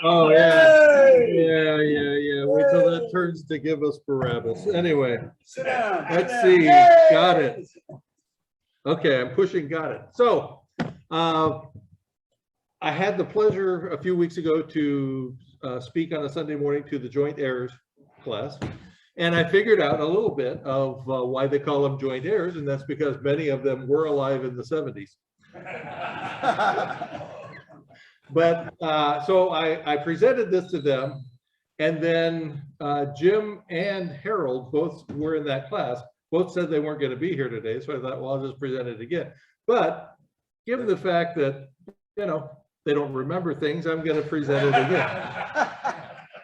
Oh, yeah. Yeah. Wait till that turns to give us Barabbas. Anyway, Sit down. let's sit down. see. Yay! Got it. Okay, I'm pushing, got it. So I had the pleasure a few weeks ago to speak on a Sunday morning to the joint heirs class. And I figured out a little bit of why they call them joint heirs, and that's because many of them were alive in the 70s. But so I presented this to them, and then Jim and Harold both were in that class. Both said they weren't going to be here today, so I thought, well, I'll just present it again. But given the fact that, you know, they don't remember things, I'm going to present it again.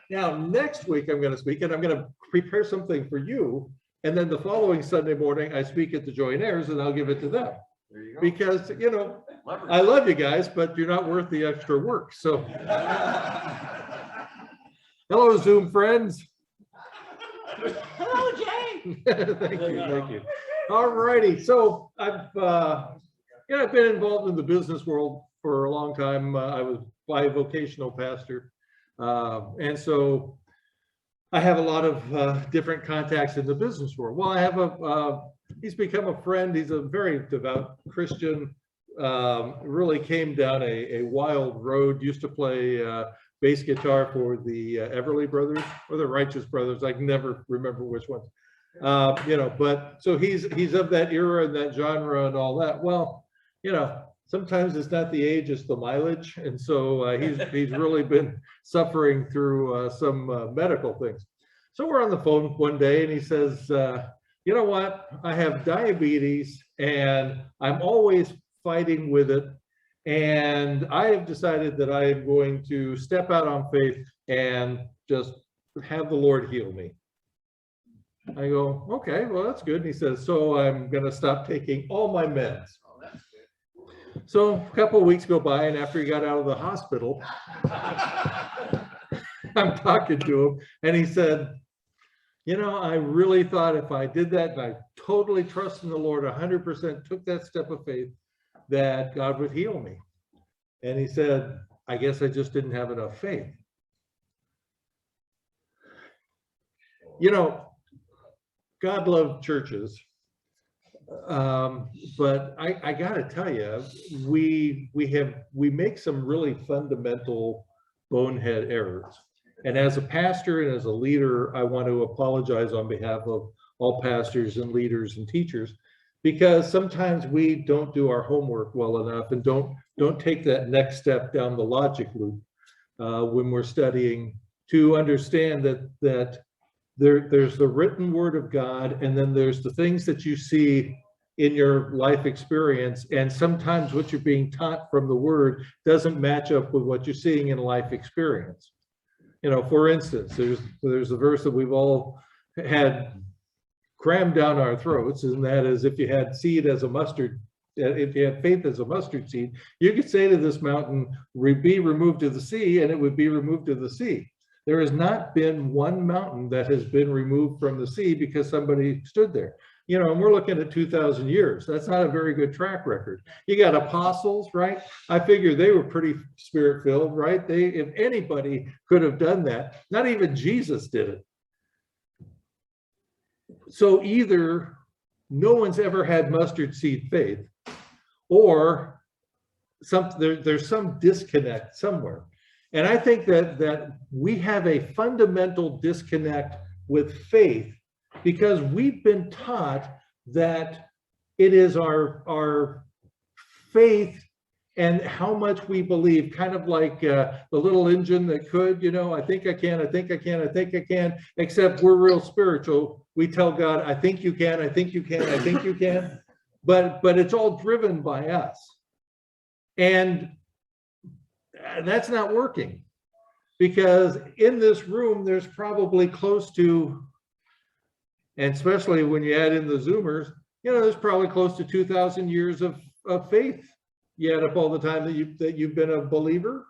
Now, next week I'm going to speak, and I'm going to prepare something for you. And then the following Sunday morning, I speak at the joint heirs, and I'll give it to them. There you go. Because, you know, I love you guys, but you're not worth the extra work. So, hello, Zoom friends. Hello, Jay. Thank you. All righty. So I've been involved in the business world for a long time. I was bivocational pastor, and so I have a lot of different contacts in the business world. Well, I have he's become a friend. He's a very devout Christian. Really came down a wild road. Used to play bass guitar for the Everly Brothers or the Righteous Brothers. I can never remember which ones. You know, but so he's of that era and that genre and all that. Well, you know, sometimes it's not the age, it's the mileage, and so he's really been suffering through some medical things. So we're on the phone one day, and he says, "You know what? I have diabetes, and I'm always fighting with it. And I have decided that I am going to step out on faith and just have the Lord heal me." I go, "Okay, well, that's good." And he says, "So I'm going to stop taking all my meds." Oh, that's good. So a couple of weeks go by, and after he got out of the hospital, I'm talking to him, and he said, "You know, I really thought if I did that, and I totally trust in the Lord, 100% took that step of faith, that God would heal me." And he said, "I guess I just didn't have enough faith." You know, God loved churches, but I got to tell you, we make some really fundamental bonehead errors. And as a pastor and as a leader, I want to apologize on behalf of all pastors and leaders and teachers, because sometimes we don't do our homework well enough and don't take that next step down the logic loop when we're studying, to understand that there's the written word of God, and then there's the things that you see in your life experience, and sometimes what you're being taught from the word doesn't match up with what you're seeing in life experience. You know, for instance, there's a verse that we've all had crammed down our throats, and that is, if you had seed as a mustard, if you had faith as a mustard seed, you could say to this mountain, be removed to the sea, and it would be removed to the sea. There has not been one mountain that has been removed from the sea because somebody stood there. You know, and we're looking at 2,000 years. That's not a very good track record. You got apostles, right? I figure they were pretty spirit-filled, right? If anybody could have done that, not even Jesus did it. So either no one's ever had mustard seed faith, or there's some disconnect somewhere. And I think that we have a fundamental disconnect with faith, because we've been taught that it is our faith and how much we believe, kind of like the little engine that could, you know, I think I can, I think I can, I think I can, except we're real spiritual. We tell God, I think you can, I think you can, I think you can, but it's all driven by us. And that's not working, because in this room, there's probably close to, and especially when you add in the Zoomers, you know, there's probably close to 2,000 years of faith. You add up all the time that you've been a believer,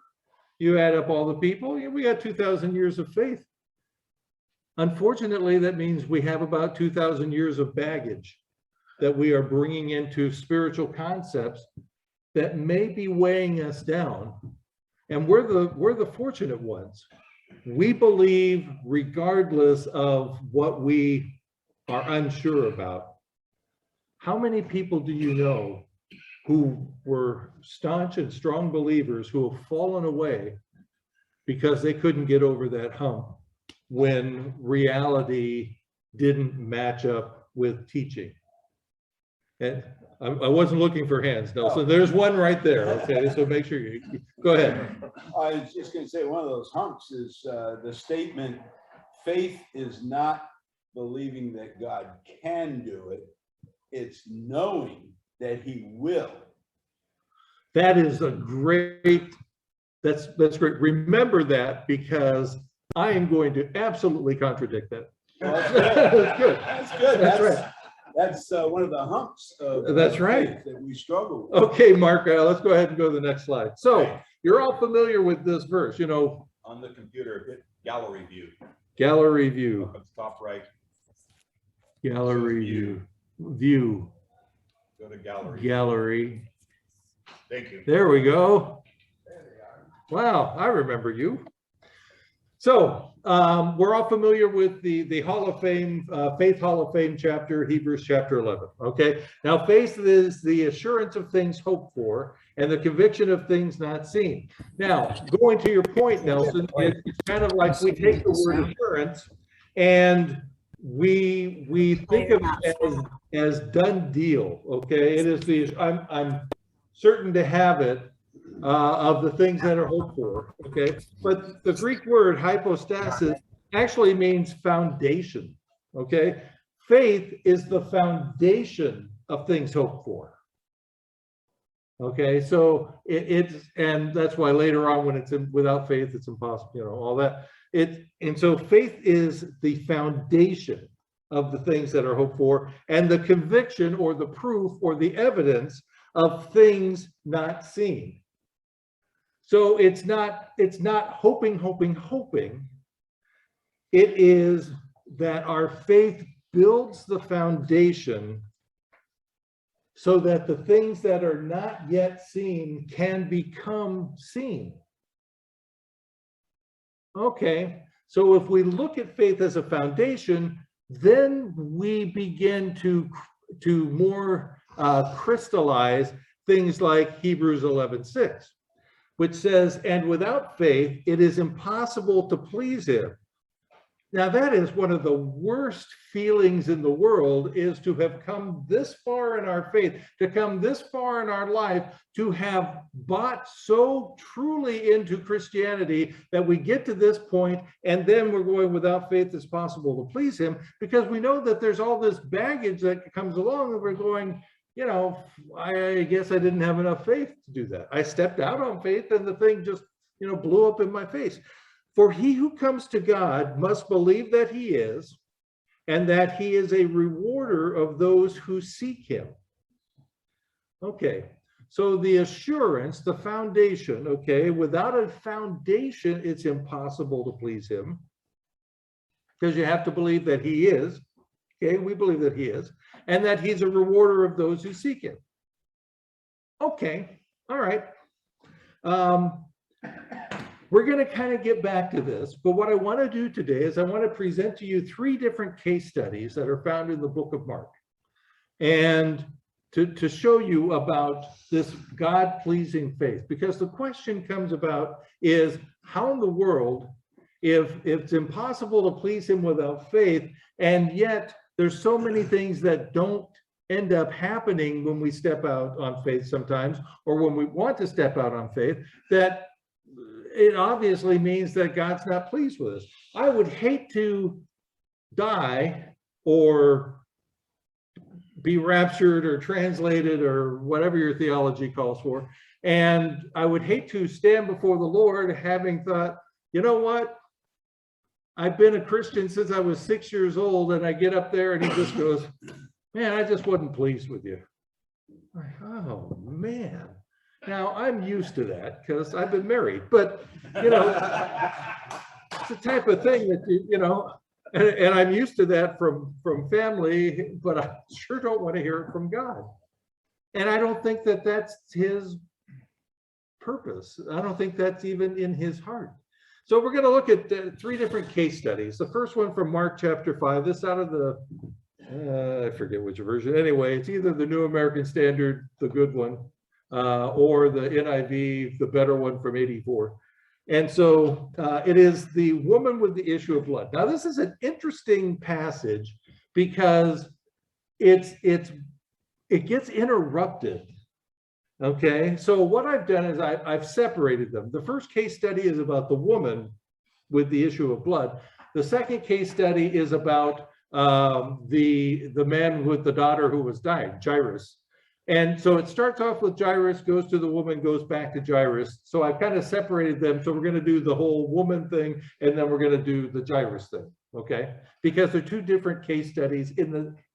you add up all the people, we got 2,000 years of faith. Unfortunately, that means we have about 2,000 years of baggage that we are bringing into spiritual concepts that may be weighing us down. And we're the fortunate ones. We believe regardless of what we are unsure about. How many people do you know who were staunch and strong believers who have fallen away because they couldn't get over that hump when reality didn't match up with teaching? And I wasn't looking for hands, Nelson. There's one right there. Okay, so make sure you go ahead. I was just going to say one of those humps is the statement, faith is not believing that God can do it. It's knowing that he will. That is a great, that's great. Remember that, because I am going to absolutely contradict that. Well, that's good. That's good. That's right. That's one of the humps of That's right. that we struggle with. Okay, Mark, let's go ahead and go to the next slide. So you're all familiar with this verse, you know. On the computer, hit gallery view. Gallery view, Up at the top right, gallery view, view, go to gallery. gallery. Thank you. There we go. Wow, I remember you. So we're all familiar with the Hall of Fame, Faith Hall of Fame chapter, Hebrews chapter 11. Okay, now faith is the assurance of things hoped for and the conviction of things not seen. Now, going to your point, Nelson, it's kind of like we take the word assurance and we think of it as done deal. Okay, it is the I'm certain to have it. Of the things that are hoped for, okay? But the Greek word hypostasis actually means foundation, okay? Faith is the foundation of things hoped for, okay? So it's, and that's why later on when it's without faith, it's impossible, you know, all that. And so faith is the foundation of the things that are hoped for and the conviction or the proof or the evidence of things not seen. So it's not hoping. It is that our faith builds the foundation so that the things that are not yet seen can become seen. Okay, so if we look at faith as a foundation, then we begin to more crystallize things like Hebrews 11:6. Which says, and without faith, it is impossible to please him. Now that is one of the worst feelings in the world, is to have come this far in our faith, to come this far in our life, to have bought so truly into Christianity that we get to this point and then we're going, without faith it's possible to please him, because we know that there's all this baggage that comes along and we're going, you know, I guess I didn't have enough faith to do that. I stepped out on faith and the thing just, you know, blew up in my face. For he who comes to God must believe that he is, and that he is a rewarder of those who seek him. Okay, so the assurance, the foundation, okay, without a foundation, it's impossible to please him, because you have to believe that he is. Okay, we believe that he is, and that he's a rewarder of those who seek him. Okay, all right. We're going to kind of get back to this, but what I want to do today is I want to present to you 3 different case studies that are found in the book of Mark, and to show you about this God-pleasing faith, because the question comes about is, how in the world, if it's impossible to please him without faith, and yet there's so many things that don't end up happening when we step out on faith sometimes, or when we want to step out on faith, that it obviously means that God's not pleased with us. I would hate to die or be raptured or translated or whatever your theology calls for, and I would hate to stand before the Lord having thought, you know what? I've been a Christian since I was 6 years old, and I get up there and he just goes, man, I just wasn't pleased with you. Like, oh man. Now I'm used to that because I've been married, but you know, it's the type of thing that you know, and I'm used to that from family, but I sure don't want to hear it from God. And I don't think that that's his purpose. I don't think that's even in his heart. So we're going to look at 3 different case studies. The first one from Mark chapter 5, this out of the, I forget which version. Anyway, it's either the New American Standard, the good one, or the NIV, the better one from 84. And so it is the woman with the issue of blood. Now, this is an interesting passage because it gets interrupted. Okay, so what I've done is I've separated them. The first case study is about the woman with the issue of blood. The second case study is about the man with the daughter who was dying, Jairus. And so it starts off with Jairus, goes to the woman, goes back to Jairus. So I've kind of separated them. So we're going to do the whole woman thing, and then we're going to do the Jairus thing, okay? Because they're 2 different case studies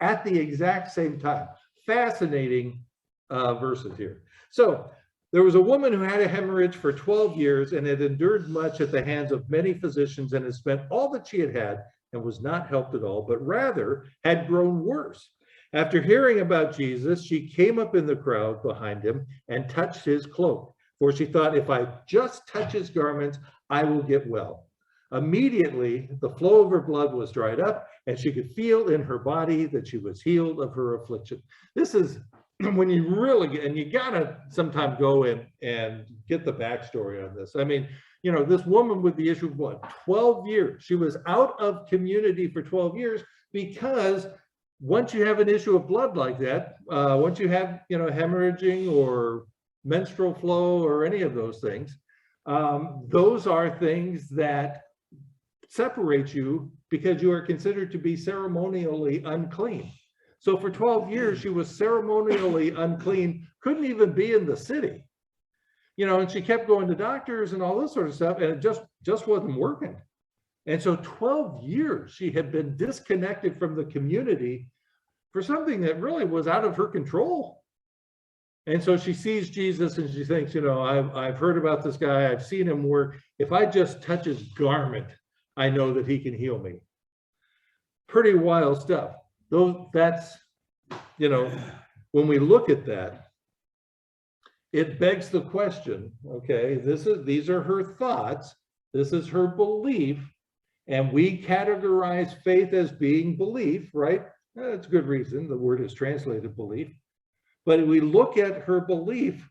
at the exact same time. Fascinating verses here. So there was a woman who had a hemorrhage for 12 years and had endured much at the hands of many physicians and had spent all that she had and was not helped at all, but rather had grown worse. After hearing about Jesus, she came up in the crowd behind him and touched his cloak, for she thought, if I just touch his garments, I will get well. Immediately, the flow of her blood was dried up, and she could feel in her body that she was healed of her affliction. This is when you really get, and you gotta sometime go in and get the backstory on this. I mean, you know, this woman with the issue of blood, 12 years. She was out of community for 12 years because once you have an issue of blood like that, once you have, you know, hemorrhaging or menstrual flow or any of those things, those are things that separate you because you are considered to be ceremonially unclean. So for 12 years, she was ceremonially unclean, couldn't even be in the city. You know, and she kept going to doctors and all this sort of stuff, and it just wasn't working. And so 12 years she had been disconnected from the community for something that really was out of her control. And so she sees Jesus and she thinks, you know, I've heard about this guy, I've seen him work. If I just touch his garment, I know that he can heal me. Pretty wild stuff. That's, you know, when we look at that, it begs the question, okay, these are her thoughts, this is her belief, and we categorize faith as being belief, right? That's a good reason, the word is translated belief. But we look at her belief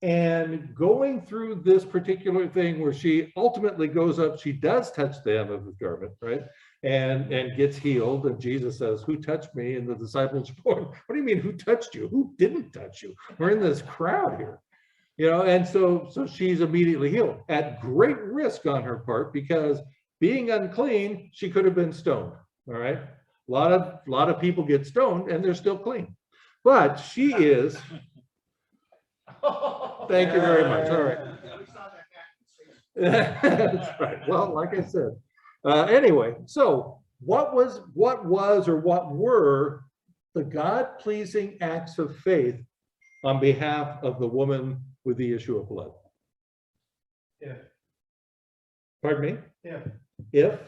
and going through this particular thing where she ultimately goes up, she does touch the hem of his garment, right? And gets healed. And Jesus says, who touched me? And the disciples are going, what do you mean, who touched you? Who didn't touch you? We're in this crowd here. You know, and so she's immediately healed at great risk on her part because being unclean, she could have been stoned. All right. A lot of people get stoned and they're still clean. But she is. Thank you very much. All right. That's right. Well, like I said. Anyway, so what were the God-pleasing acts of faith on behalf of the woman with the issue of blood? If. Pardon me? If.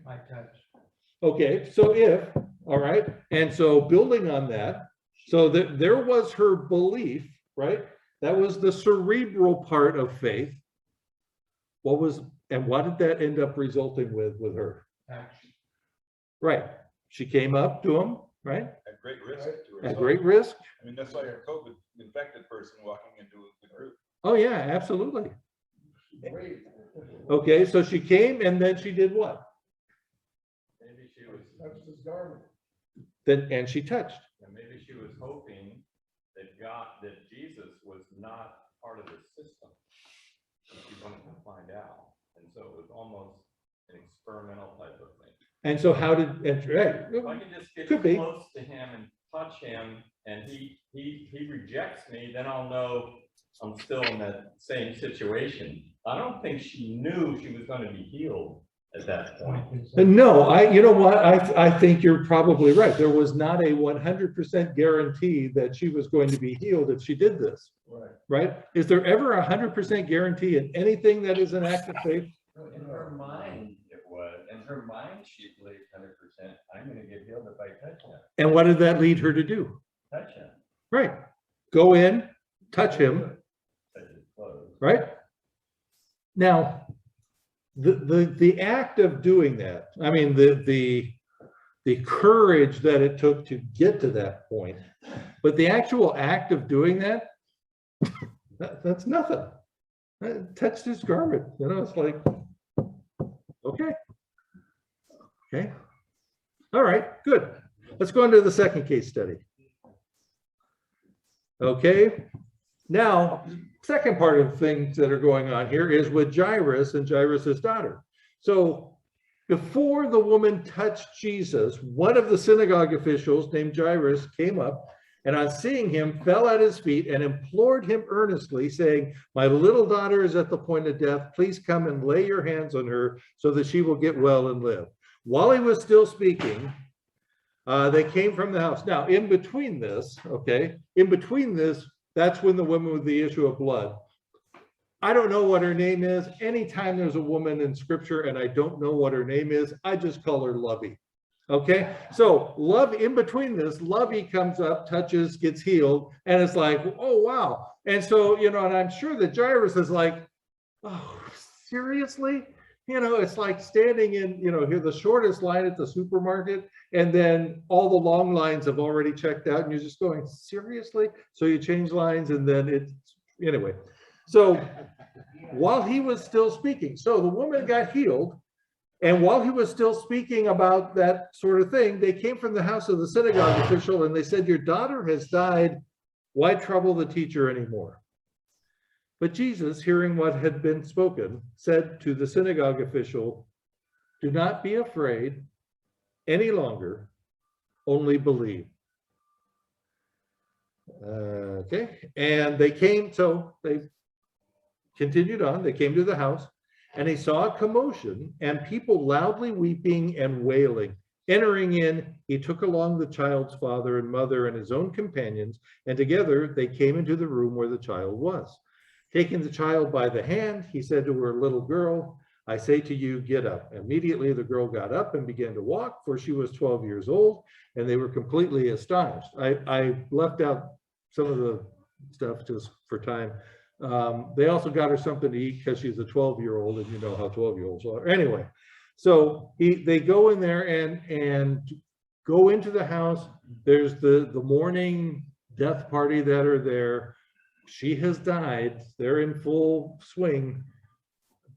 My touch. Okay, so if, all right. And so building on that, so there was her belief, right? That was the cerebral part of faith. What did that end up resulting with her? Action. Right. She came up to him, right? At great risk to herself. At great risk. I mean, that's like a COVID infected person walking into the group. Oh yeah, absolutely. Okay, so she came and then she did what? Maybe she was touched his garment. And she touched. And maybe she was hoping that Jesus was not part of the system. And she wanted to find out. And so it was almost an experimental type of thing. And so how did, right? If I can just get Could be. close to him and touch him and he rejects me, then I'll know I'm still in that same situation. I don't think she knew she was going to be healed at that point. No, you know what? I think you're probably right. There was not a 100% guarantee that she was going to be healed if she did this. Right? Is there ever a 100% guarantee in anything that is an act of faith? In her mind, it was. In her mind, she believed 100%. I'm going to get healed if I touch him. And what did that lead her to do? Touch him. Right. Go in, touch him. Touch his clothes. right? Now, the act of doing that, I mean, the courage that it took to get to that point, but the actual act of doing that, that's nothing. It touched his garment, you know, it's like, okay. Okay. All right, good. Let's go into the second case study. Okay. Now, second part of things that are going on here is with Jairus and Jairus's daughter. So before the woman touched Jesus, one of the synagogue officials named Jairus came up and on seeing him fell at his feet and implored him earnestly, saying, "My little daughter is at the point of death. Please come and lay your hands on her so that she will get well and live." While he was still speaking, they came from the house. Now, in between this, okay, that's when the woman with the issue of blood. I don't know what her name is. Anytime there's a woman in scripture and I don't know what her name is, I just call her Lovey. Okay, so Love, in between this, Lovey comes up, touches, gets healed, and it's like, oh, wow. And so, you know, and I'm sure that Jairus is like, oh, seriously? You know, it's like standing in, you know, here the shortest line at the supermarket, and then all the long lines have already checked out, and you're just going, seriously? So you change lines, and then it's, anyway. So while he was still speaking, so the woman got healed, and while he was still speaking about that sort of thing, they came from the house of the synagogue official, and they said, "Your daughter has died. Why trouble the teacher anymore?" But Jesus, hearing what had been spoken, said to the synagogue official, "Do not be afraid any longer, only believe." Okay, and they came, so they continued on, they came to the house, and he saw a commotion and people loudly weeping and wailing. Entering in, he took along the child's father and mother and his own companions, and together they came into the room where the child was. Taking the child by the hand, he said to her, "Little girl, I say to you, get up." Immediately the girl got up and began to walk, for she was 12 years old, and they were completely astonished. I left out some of the stuff just for time. They also got her something to eat because she's a 12-year-old, and you know how 12-year-olds are. Anyway, so they go in there and go into the house. There's the morning death party that are there. She has died. They're in full swing.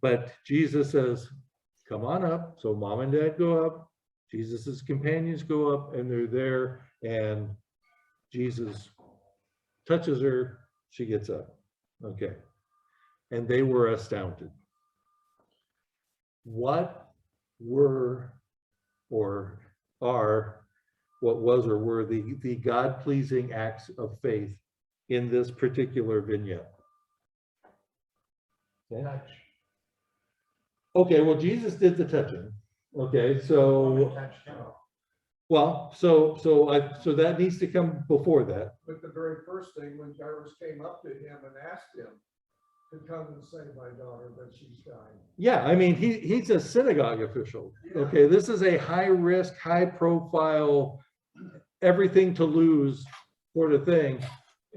But Jesus says, "Come on up." So mom and dad go up. Jesus's companions go up, and they're there. And Jesus touches her. She gets up. Okay. And they were astounded. What were or are, what was or were the God-pleasing acts of faith in this particular vignette? Okay. Okay, well, Jesus did the touching. Okay, so well, so that needs to come before that. But the very first thing, when Jairus came up to him and asked him to come and save my daughter, but she's dying. Yeah, I mean, he's a synagogue official. Yeah. Okay, this is a high risk, high profile, everything to lose sort of thing.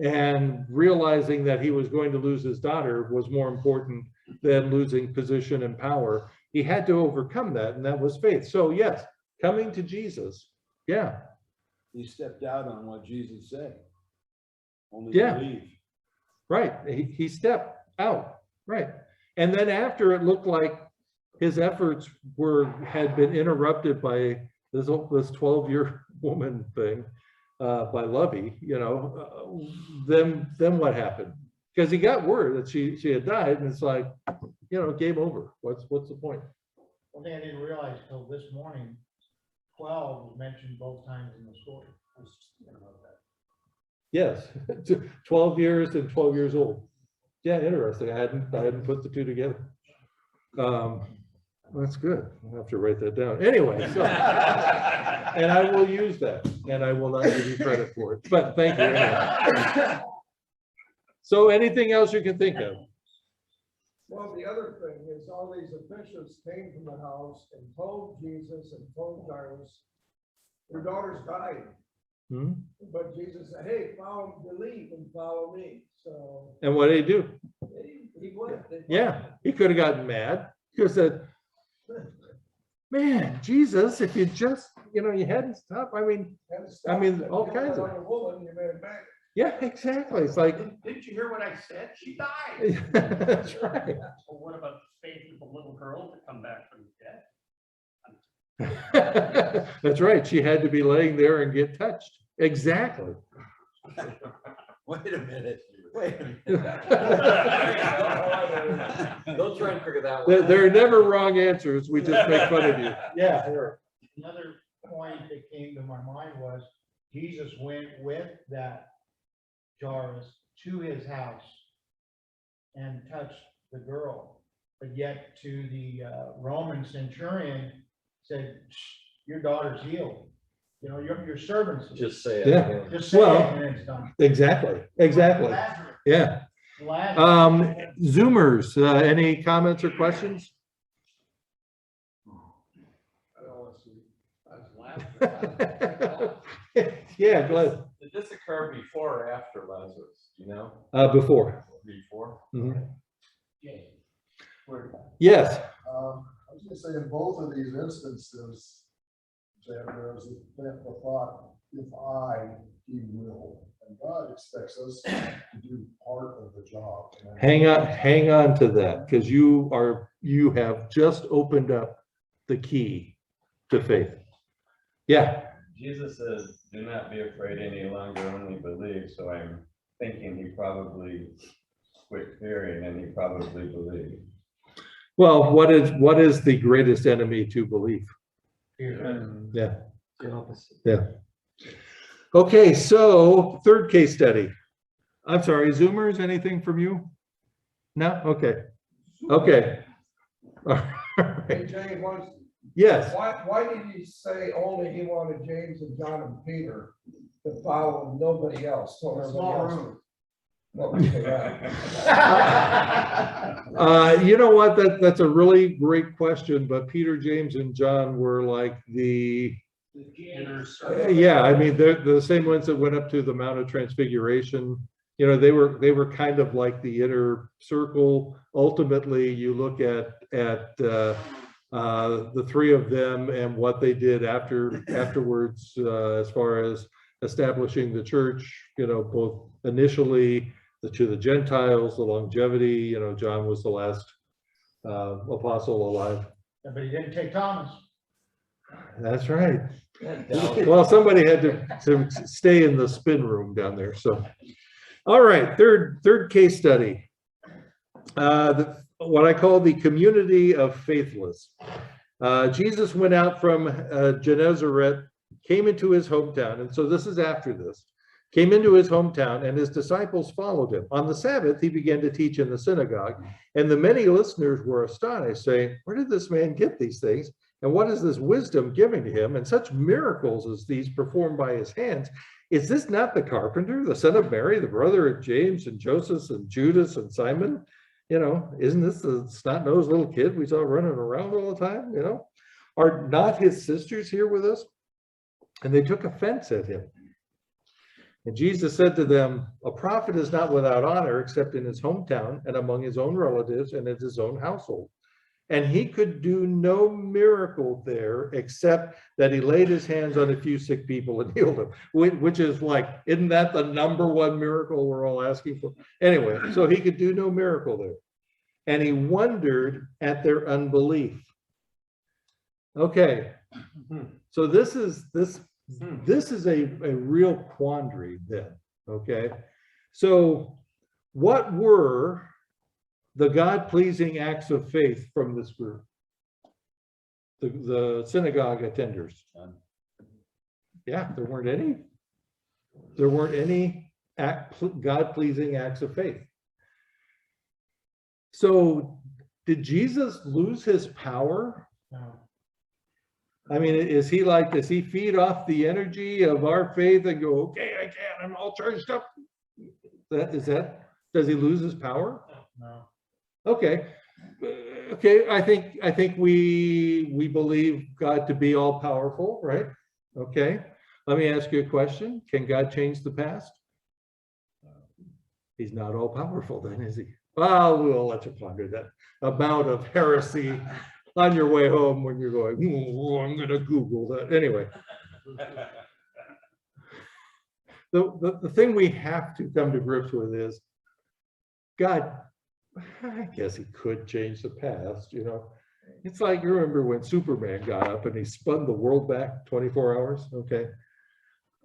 And realizing that he was going to lose his daughter was more important than losing position and power. He had to overcome that, and that was faith. So yes, coming to Jesus. Yeah. He stepped out on what Jesus said. Only Yeah. believe. Right. He stepped out. Right. And then after it looked like his efforts had been interrupted by this 12-year woman thing, by Lovey, you know, then what happened? Because he got word that she had died, and it's like, you know, game over. What's the point? One thing I didn't realize till this morning, 12 was mentioned both times in the story. I was just thinking about that. Yes, 12 years and 12 years old. Yeah, interesting. I hadn't put the two together. That's good. I'll have to write that down. Anyway, so and I will use that, and I will not give you credit for it. But thank you. Anyway. So anything else you can think of? Well, the other thing is all these officials came from the house and told Jesus and told Jairus, "Your daughter's died." Hmm? But Jesus said, "Hey, believe and follow me." So And what did he do? He would. Yeah, he could have gotten mad. He could have said, man, Jesus, if you just, you hadn't stopped. I mean, all kinds of. Woman, you made back. Yeah, exactly. It's like, Didn't you hear what I said? She died. that's right. Well, what about the faith of the little girl to come back from the dead? That's right. She had to be laying there and get touched. Exactly. Wait a minute. Don't try and figure that There one there are out. never wrong answers. We just make fun of you. Yeah. Eric. Another point that came to my mind was Jesus went with that Jairus to his house and touched the girl, but yet to the Roman centurion said, your daughter's healed. Your servants. Just say it. Yeah. again. Just say Well, it and it's done. Exactly. Exactly. Lazarus. Yeah. Lazarus. Zoomers, any comments or questions? I don't want to see. I was laughing. Yeah, glad. Did this occur before or after Lazarus? Do you know? Before. Before? Mhm. Jay, where, Yes. I was gonna say in both of these instances, that there's the thought, if he will, and God expects us to do part of the job. Hang on to that, because you have just opened up the key to faith. Yeah. Jesus says, do not be afraid any longer, only believe. So I'm thinking he probably quit fearing and he probably believed. Well, what is the greatest enemy to belief? Yeah. The opposite. Yeah. Okay, so third case study. I'm sorry, Zoomers, anything from you? No? Okay. Okay. All Hey, right. Jay, Yes. why did he say only he wanted James and John and Peter to follow and nobody else? Told everybody else. Nobody did that. You know what? That's a really great question, but Peter, James, and John were like the inner circle. yeah, I mean, they're the same ones that went up to the Mount of Transfiguration. They were kind of like the inner circle. Ultimately, you look at the three of them and what they did afterwards, as far as establishing the church, both initially to the Gentiles, the longevity, John was the last apostle alive. But he didn't take Thomas. That's right. Well, somebody had to stay in the spin room down there. So, all right, third case study. What I call the community of faithless. Jesus went out from Gennesaret, came into his hometown, and so this is after this. Came into his hometown, and his disciples followed him. On the Sabbath, he began to teach in the synagogue, and the many listeners were astonished, saying, where did this man get these things? And what is this wisdom given to him? And such miracles as these performed by his hands. Is this not the carpenter, the son of Mary, the brother of James and Joseph and Judas and Simon? Isn't this the snot-nosed little kid we saw running around all the time? Are not his sisters here with us? And they took offense at him. And Jesus said to them, a prophet is not without honor except in his hometown and among his own relatives and in his own household. And he could do no miracle there except that he laid his hands on a few sick people and healed them, which is like, isn't that the number one miracle we're all asking for? Anyway, so he could do no miracle there. And he wondered at their unbelief. Okay, so this is a real quandary then, okay? So what were the God-pleasing acts of faith from this group? The synagogue attenders. Yeah, there weren't any. There weren't any God-pleasing acts of faith. So did Jesus lose his power? No. I mean, does he feed off the energy of our faith and go, okay, I can, I'm all charged up? Does he lose his power? No. Okay. Okay, I think we believe God to be all powerful, right? Okay. Let me ask you a question. Can God change the past? He's not all powerful then, is he? Well, we'll let you ponder that amount of heresy on your way home when you're going, "Ooh, I'm gonna Google that." Anyway, the thing we have to come to grips with is God, I guess he could change the past, you know. It's like, you remember when Superman got up and he spun the world back 24 hours, okay?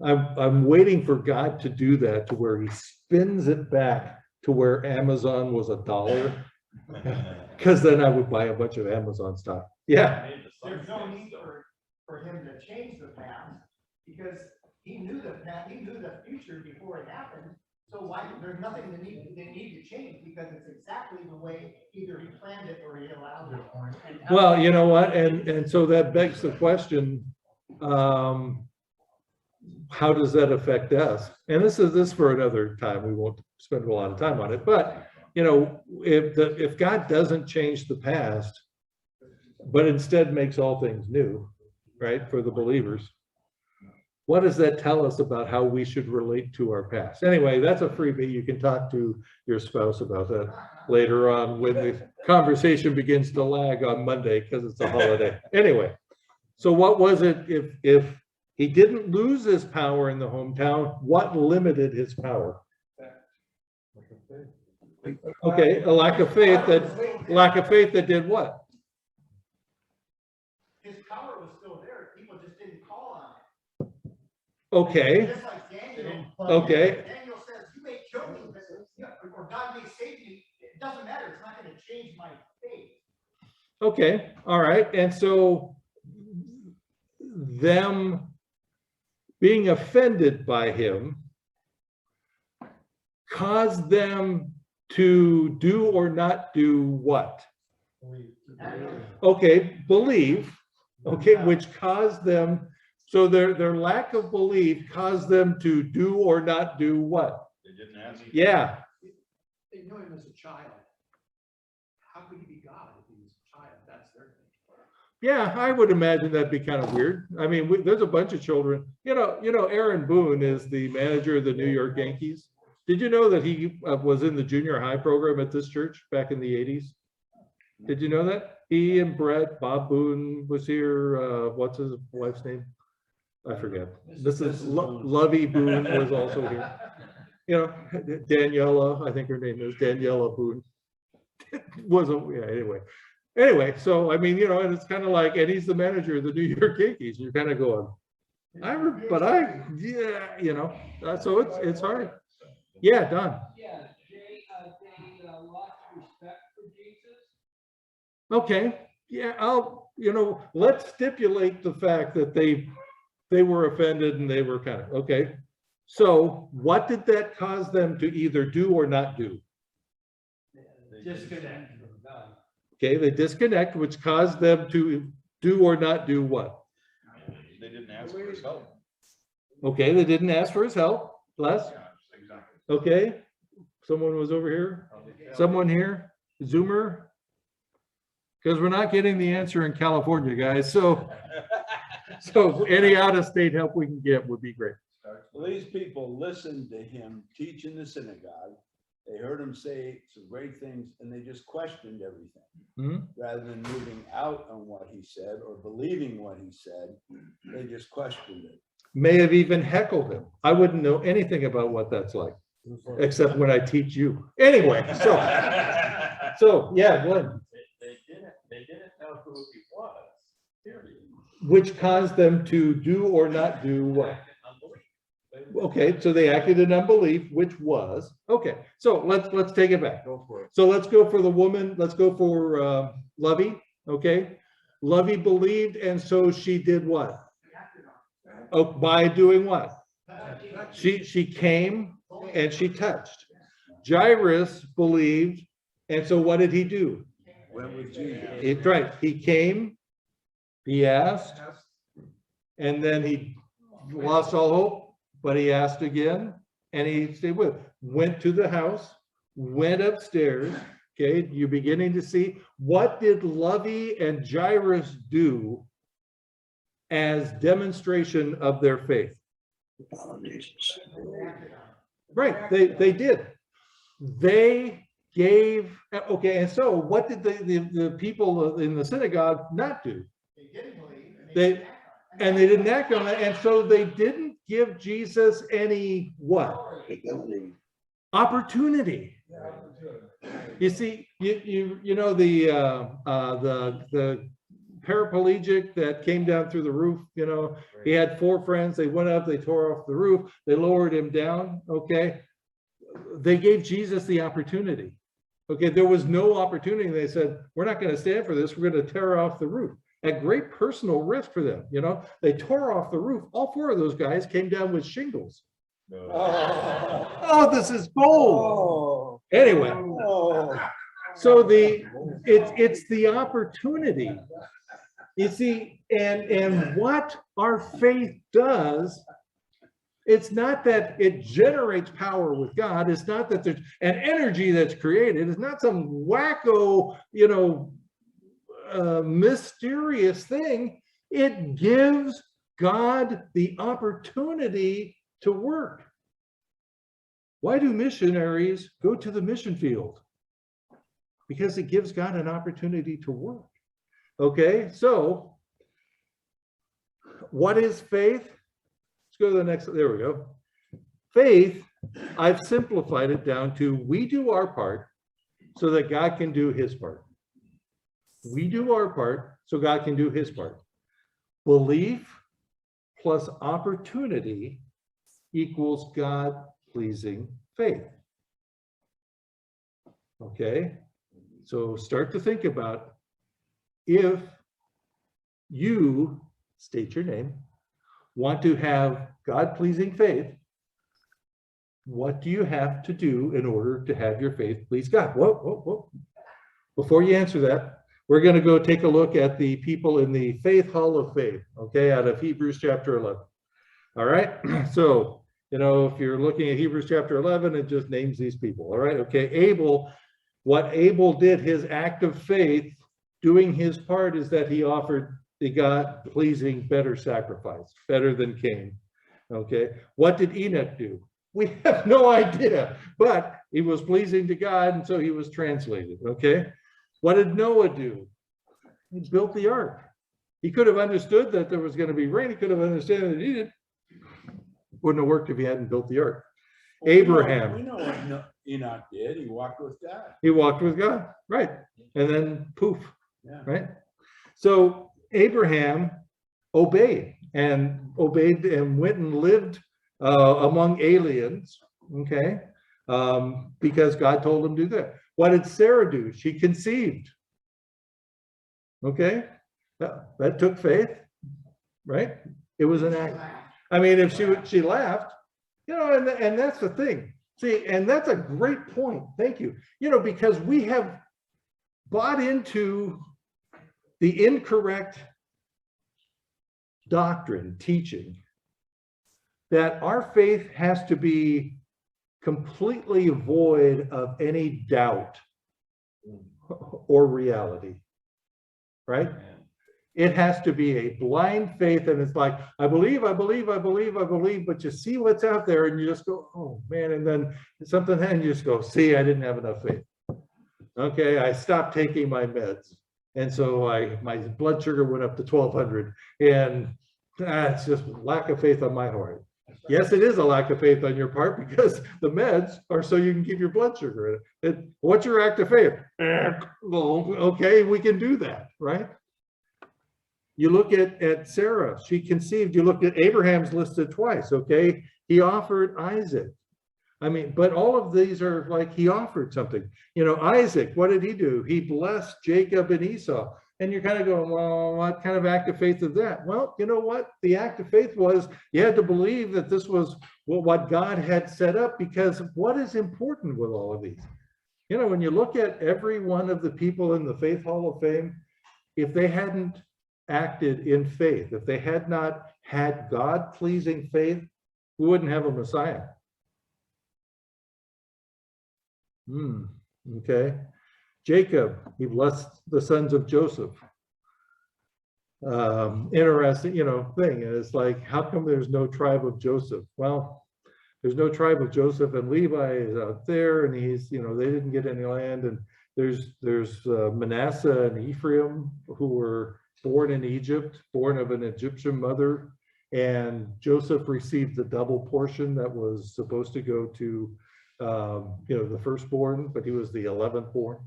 I'm waiting for God to do that, to where he spins it back to where Amazon was $1, because then I would buy a bunch of Amazon stock. Yeah, There's no need for him to change the past, because he knew the past, he knew the future before it happened. So why, there's nothing that need to change, because it's exactly the way either he planned it or he allowed it. well, you know what, and so that begs the question, how does that affect us? And this is for another time, we won't spend a lot of time on it, but you know, if God doesn't change the past, but instead makes all things new, right, for the believers, what does that tell us about how we should relate to our past? Anyway, that's a freebie. You can talk to your spouse about that later on when the conversation begins to lag on Monday because it's a holiday. Anyway, so what was it, if he didn't lose his power in the hometown, what limited his power? Okay, a lack of faith that did what? His power was still there, people just didn't call on it. Okay, Just like Daniel. okay. Daniel says, you may kill me, but, or God may save me, it doesn't matter, it's not gonna change my faith. Okay, all right, and so them being offended by him caused them to do or not do what? Okay, believe, okay, which caused them, so their lack of belief caused them to do or not do what? They didn't ask. Yeah, They knew him as a child. How could he be God if he was a child? That's their thing. yeah, I would imagine that'd be kind of weird. I mean, there's a bunch of children, you know, Aaron Boone is the manager of the New York Yankees. Did you know that he was in the junior high program at this church back in the 80s? Did you know that? He and Brett, Bob Boone was here. What's his wife's name? I forget. This is Lovey Boone was also here. You know, Daniela, I think her name is Daniela Boone. Wasn't, yeah, anyway, so I mean, you know, and it's kind of like, and he's the manager of the New York Yankees. You're kind of going, yeah, you know, so it's hard. Yeah, Don. Yeah, Jay, they lost respect for Jesus. Okay, yeah, let's stipulate the fact that they were offended and they were kind of, okay. So what did that cause them to either do or not do? Disconnect from God. Okay, they disconnect, which caused them to do or not do what? They didn't ask for his help. Okay, they didn't ask for his help. Les? Yeah, exactly. Okay, someone was over here? Someone here? Zoomer? Because we're not getting the answer in California, guys, so any out-of-state help we can get would be great. Well, these people listened to him teach in the synagogue. They heard him say some great things and they just questioned everything. Mhm. Rather than moving out on what he said or believing what he said, they just questioned it. May have even heckled him. I wouldn't know anything about what that's like, except when I teach you. Anyway, so yeah, Glenn. They didn't know who he was, period. Which caused them to do or not do what? Unbelief. Okay, so they acted in unbelief, which was, okay, so let's take it back. Go for it. So let's go for the woman, let's go for Lovey, okay? Lovey believed, and so she did what? Oh, by doing what? She came and she touched. Jairus believed, and so what did he do? Went with Jesus. It's right, he came, he asked, and then he lost all hope, but he asked again, and he stayed with, went to the house, went upstairs. Okay, you're beginning to see, what did Lovey and Jairus do as demonstration of their faith? Right, they did. They gave, okay, and so what did the people in the synagogue not do? They didn't believe. They didn't act on that, and so they didn't give Jesus any what? Opportunity. You see, you know the paraplegic that came down through the roof, you know, he had 4 friends, they went up, they tore off the roof, they lowered him down, okay? They gave Jesus the opportunity. Okay, there was no opportunity. They said, we're not going to stand for this, we're going to tear off the roof. At great personal risk for them, you know, they tore off the roof. All 4 of those guys came down with shingles. Oh, this is gold. Anyway, so it's the opportunity. You see, and what our faith does, it's not that it generates power with God. It's not that there's an energy that's created. It's not some wacko, you know, mysterious thing. It gives God the opportunity to work. Why do missionaries go to the mission field? Because it gives God an opportunity to work. Okay, so what is faith? Let's go to the next, there we go. Faith, I've simplified it down to we do our part so that God can do his part. We do our part so God can do his part. Belief plus opportunity equals God-pleasing faith. Okay, so start to think about if you, state your name, want to have God-pleasing faith, what do you have to do in order to have your faith please God? Whoa. Before you answer that, we're going to go take a look at the people in the Faith Hall of Faith, okay, out of Hebrews chapter 11. All right, so, you know, if you're looking at Hebrews chapter 11, it just names these people, all right? Okay, Abel, what Abel did, his act of faith, doing his part, is that he offered the God-pleasing better sacrifice, better than Cain, okay? What did Enoch do? We have no idea, but he was pleasing to God, and so he was translated, okay? What did Noah do? He built the ark. He could have understood that there was going to be rain. He could have understood that he didn't. Wouldn't have worked if he hadn't built the ark. Abraham. We know what Enoch did. He walked with God. He walked with God, right? And then poof, Yeah. right? So Abraham obeyed and went and lived among aliens, okay? Because God told him to do that. What did Sarah do? She conceived. Okay, that took faith, right? It was an act. I mean, if she laughed, you know, and that's the thing. See, and that's a great point. Thank you. You know, because we have bought into the incorrect doctrine, teaching, that our faith has to be completely void of any doubt or reality, right? It has to be a blind faith, and it's like, I believe, but you see what's out there, and you just go, oh man, and then something, and you just go, see, I didn't have enough faith. Okay, I stopped taking my meds, and so my blood sugar went up to 1200, and it's just lack of faith on my part. Yes, it is a lack of faith on your part, because the meds are so you can keep your blood sugar. What's your act of faith? Well, okay, we can do that, right? You look at Sarah, she conceived. You look at Abraham's listed twice, okay? He offered Isaac. I mean, but all of these are like he offered something. You know, Isaac, what did he do? He blessed Jacob and Esau. And you're kind of going, well, what kind of act of faith is that? Well, you know what? The act of faith was you had to believe that this was what God had set up, because what is important with all of these? You know, when you look at every one of the people in the Faith Hall of Fame, if they hadn't acted in faith, if they had not had God-pleasing faith, we wouldn't have a Messiah. Okay. Jacob, he blessed the sons of Joseph. Interesting, you know, thing. And it's like, how come there's no tribe of Joseph? Well, there's no tribe of Joseph, and Levi is out there, and he's, you know, they didn't get any land. And there's Manasseh and Ephraim who were born in Egypt, born of an Egyptian mother. And Joseph received the double portion that was supposed to go to, you know, the firstborn, but he was the 11th born.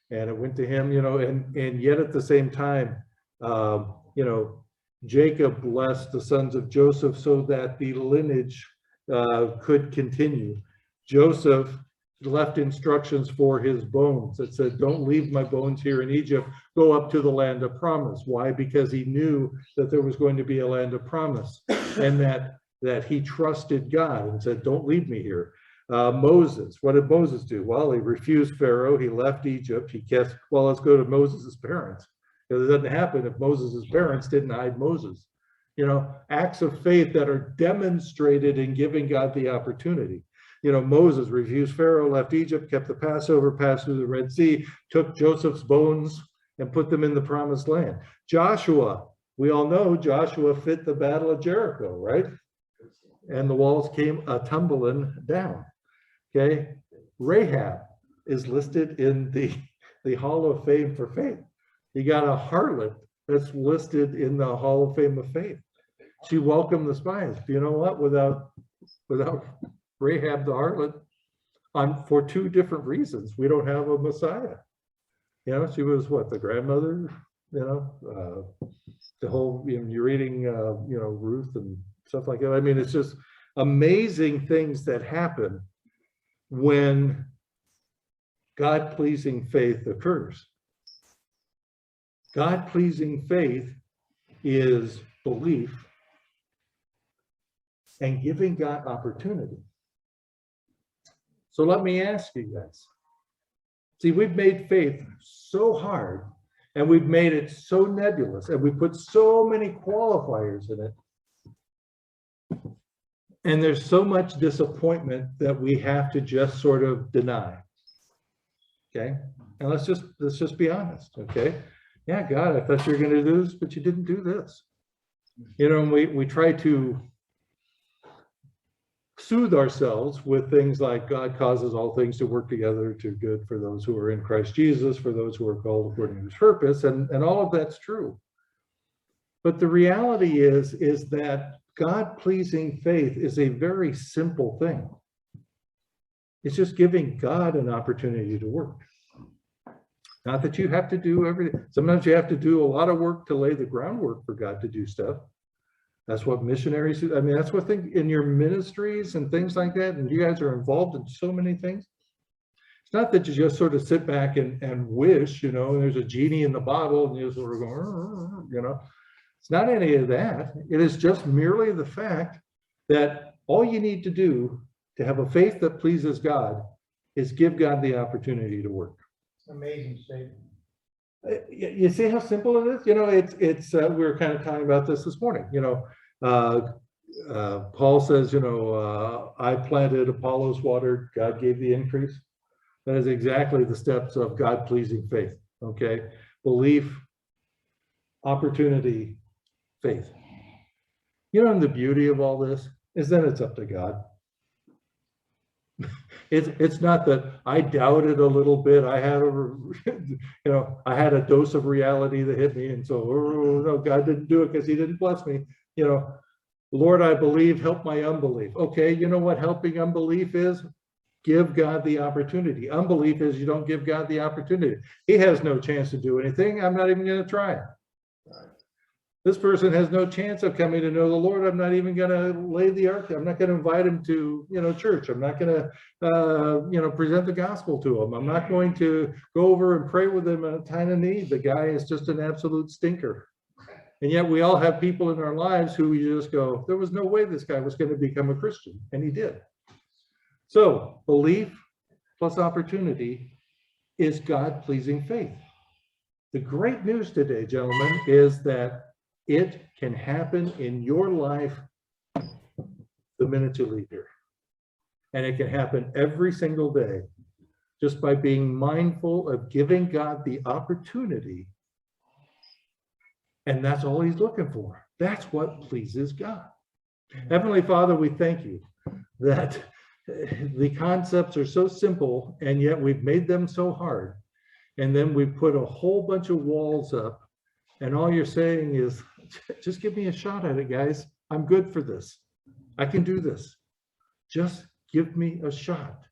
And it went to him, you know, and yet at the same time, you know, Jacob blessed the sons of Joseph so that the lineage could continue. Joseph left instructions for his bones that said, don't leave my bones here in Egypt, go up to the land of promise. Why? Because he knew that there was going to be a land of promise, and that he trusted God and said, don't leave me here. Moses, what did Moses do? Well, he refused Pharaoh, he left Egypt, he guessed, well, let's go to Moses's parents. Because it doesn't happen if Moses's parents didn't hide Moses. You know, acts of faith that are demonstrated in giving God the opportunity. You know, Moses refused Pharaoh, left Egypt, kept the Passover, passed through the Red Sea, took Joseph's bones and put them in the promised land. Joshua, we all know Joshua fit the battle of Jericho, right? And the walls came tumbling down. Okay, Rahab is listed in the Hall of Fame for faith. You got a harlot that's listed in the Hall of Fame of faith. She welcomed the spies. You know what? Without Rahab the harlot, for two different reasons, we don't have a Messiah. You know, she was what, the grandmother? You know, the whole, you know, you're reading, you know, Ruth and stuff like that. I mean, it's just amazing things that happen when God-pleasing faith occurs. God-pleasing faith is belief and giving God opportunity. So let me ask you guys. See, we've made faith so hard, and we've made it so nebulous, and we put so many qualifiers in it. And there's so much disappointment that we have to just sort of deny. Okay? And let's just be honest, okay? Yeah, God, I thought you were going to do this, but you didn't do this. You know, and we try to soothe ourselves with things like God causes all things to work together to good for those who are in Christ Jesus, for those who are called according to his purpose, and all of that's true. But the reality is that God-pleasing faith is a very simple thing. It's just giving God an opportunity to work. Not that you have to do everything. Sometimes you have to do a lot of work to lay the groundwork for God to do stuff. That's what missionaries do. I mean, that's what things in your ministries and things like that. And you guys are involved in so many things. It's not that you just sort of sit back and wish, you know, there's a genie in the bottle and you sort of go, you know. It's not any of that. It is just merely the fact that all you need to do to have a faith that pleases God is give God the opportunity to work. Amazing statement. You see how simple it is? You know, it's we were kind of talking about this morning. You know, Paul says, you know, I planted, Apollos watered, God gave the increase. That is exactly the steps of God-pleasing faith. Okay, belief, opportunity, faith. You know, and the beauty of all this is that it's up to God. It's not that I doubted a little bit. I had you know, I had a dose of reality that hit me, and so no, God didn't do it because he didn't bless me. You know, Lord, I believe, help my unbelief. Okay, you know what helping unbelief is? Give God the opportunity. Unbelief is you don't give God the opportunity. He has no chance to do anything. I'm not even going to try. This person has no chance of coming to know the Lord. I'm not even going to lay the ark. I'm not going to invite him to, you know, church. I'm not going to, you know, present the gospel to him. I'm not going to go over and pray with him in a time of need. The guy is just an absolute stinker. And yet we all have people in our lives who you just go, there was no way this guy was going to become a Christian. And he did. So belief plus opportunity is God-pleasing faith. The great news today, gentlemen, is that it can happen in your life the minute you leave here. And it can happen every single day just by being mindful of giving God the opportunity. And that's all he's looking for. That's what pleases God. Heavenly Father, we thank you that the concepts are so simple and yet we've made them so hard. And then we put a whole bunch of walls up and all you're saying is, just give me a shot at it, guys. I'm good for this. I can do this. Just give me a shot.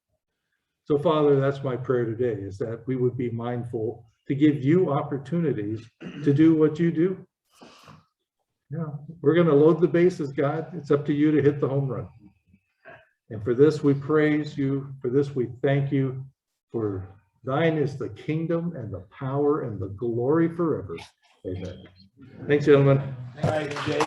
So Father, that's my prayer today, is that we would be mindful to give you opportunities to do what you do. Yeah, we're going to load the bases, God. It's up to you to hit the home run. And for this, we praise you. For this, we thank you. For thine is the kingdom and the power and the glory forever. Amen. Thanks, gentlemen. Thanks, Jay.